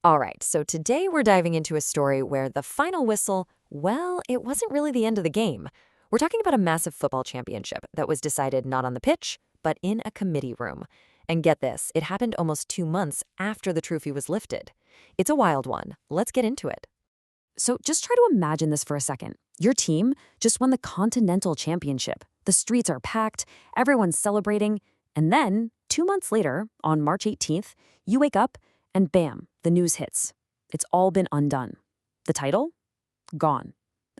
All right, so today we're diving into a story where the final whistle, well, it wasn't really the end of the game. We're talking about a massive football championship that was decided not on the pitch, but in a committee room. And get this, it happened almost 2 months after the trophy was lifted. It's a wild one. Let's get into it. So just try to imagine this for a second. Your team just won the Continental Championship. The streets are packed, everyone's celebrating, and then, 2 months later, on March 18th, you wake up and bam, the news hits. It's all been undone. The title? Gone.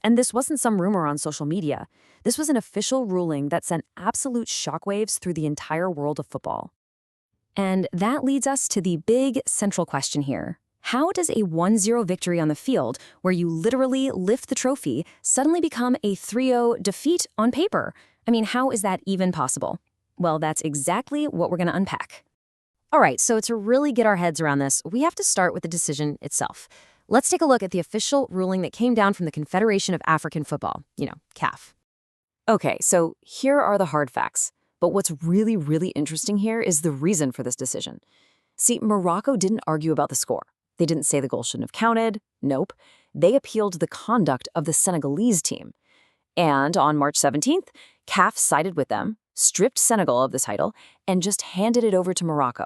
And this wasn't some rumor on social media. This was an official ruling that sent absolute shockwaves through the entire world of football. And that leads us to the big central question here. How does a 1-0 victory on the field, where you literally lift the trophy, suddenly become a 3-0 defeat on paper? I mean, how is that even possible? Well, that's exactly what we're going to unpack. All right, so to really get our heads around this, we have to start with the decision itself. Let's take a look at the official ruling that came down from the Confederation of African Football, CAF. Okay, so here are the hard facts. But what's really, really interesting here is the reason for this decision. See, Morocco didn't argue about the score. They didn't say the goal shouldn't have counted. Nope. They appealed the conduct of the Senegalese team. And on March 17th, CAF sided with them, stripped Senegal of the title, and just handed it over to Morocco.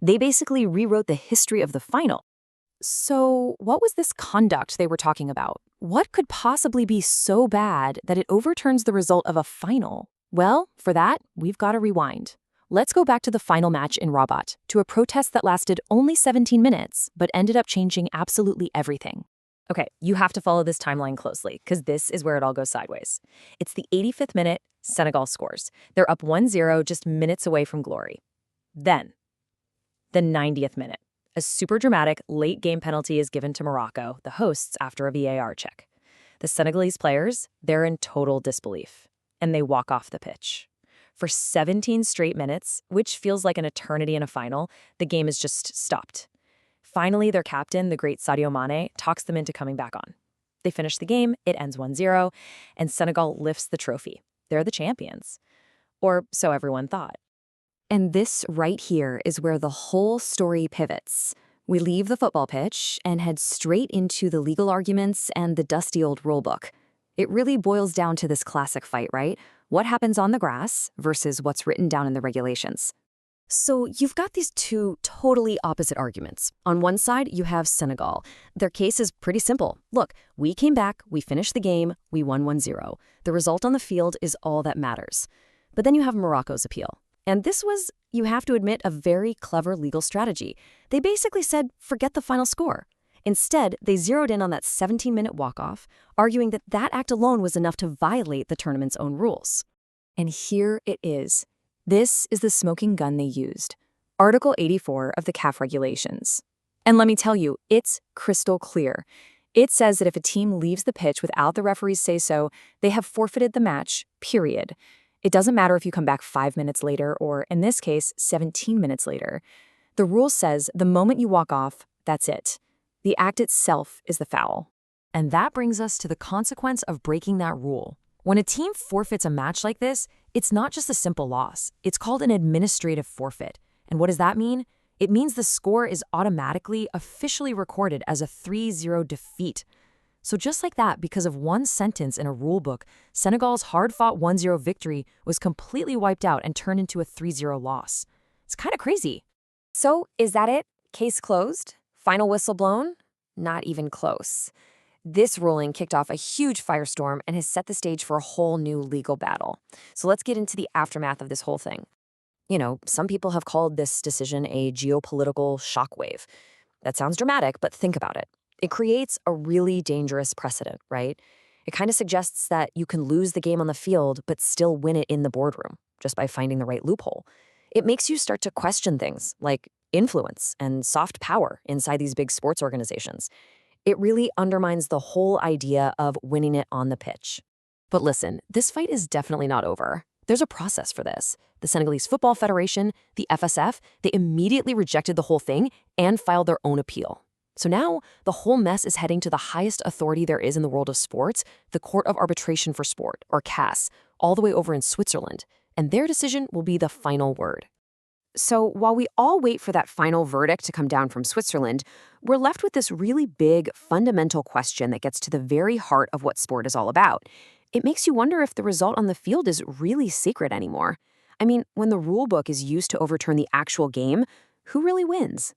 They basically rewrote the history of the final. So what was this conduct they were talking about? What could possibly be so bad that it overturns the result of a final? Well, for that, we've got to rewind. Let's go back to the final match in Rabat, to a protest that lasted only 17 minutes, but ended up changing absolutely everything. Okay, you have to follow this timeline closely, because this is where it all goes sideways. It's the 85th minute, Senegal scores. They're up 1-0, just minutes away from glory. Then, the 90th minute. A super dramatic late game penalty is given to Morocco, the hosts, after a VAR check. The Senegalese players, they're in total disbelief, and they walk off the pitch. For 17 straight minutes, which feels like an eternity in a final, the game is just stopped. Finally, their captain, the great Sadio Mane, talks them into coming back on. They finish the game, it ends 1-0, and Senegal lifts the trophy. They're the champions. Or so everyone thought. And this right here is where the whole story pivots. We leave the football pitch and head straight into the legal arguments and the dusty old rulebook. It really boils down to this classic fight, right? What happens on the grass versus what's written down in the regulations. So you've got these two totally opposite arguments. On one side, you have Senegal. Their case is pretty simple. Look, we came back, we finished the game, we won 1-0. The result on the field is all that matters. But then you have Morocco's appeal. And this was, you have to admit, a very clever legal strategy. They basically said, forget the final score. Instead, they zeroed in on that 17-minute walk-off, arguing that that act alone was enough to violate the tournament's own rules. And here it is. This is the smoking gun they used. Article 84 of the CAF regulations. And let me tell you, it's crystal clear. It says that if a team leaves the pitch without the referee's say-so, they have forfeited the match, period. It doesn't matter if you come back 5 minutes later or, in this case, 17 minutes later. The rule says the moment you walk off, that's it. The act itself is the foul. And that brings us to the consequence of breaking that rule. When a team forfeits a match like this, it's not just a simple loss. It's called an administrative forfeit. And what does that mean? It means the score is automatically, officially recorded as a 3-0 defeat. So just like that, because of one sentence in a rule book, Senegal's hard-fought 1-0 victory was completely wiped out and turned into a 3-0 loss. It's kind of crazy. So is that it? Case closed? Final whistle blown? Not even close. This ruling kicked off a huge firestorm and has set the stage for a whole new legal battle. So let's get into the aftermath of this whole thing. Some people have called this decision a geopolitical shockwave. That sounds dramatic, but think about it. It creates a really dangerous precedent, right? It kind of suggests that you can lose the game on the field, but still win it in the boardroom, just by finding the right loophole. It makes you start to question things like influence and soft power inside these big sports organizations. It really undermines the whole idea of winning it on the pitch. But listen, this fight is definitely not over. There's a process for this. The Senegalese Football Federation, the FSF, they immediately rejected the whole thing and filed their own appeal. So now, the whole mess is heading to the highest authority there is in the world of sports, the Court of Arbitration for Sport, or CAS, all the way over in Switzerland, and their decision will be the final word. So while we all wait for that final verdict to come down from Switzerland, we're left with this really big, fundamental question that gets to the very heart of what sport is all about. It makes you wonder if the result on the field is really secret anymore. I mean, when the rule book is used to overturn the actual game, who really wins?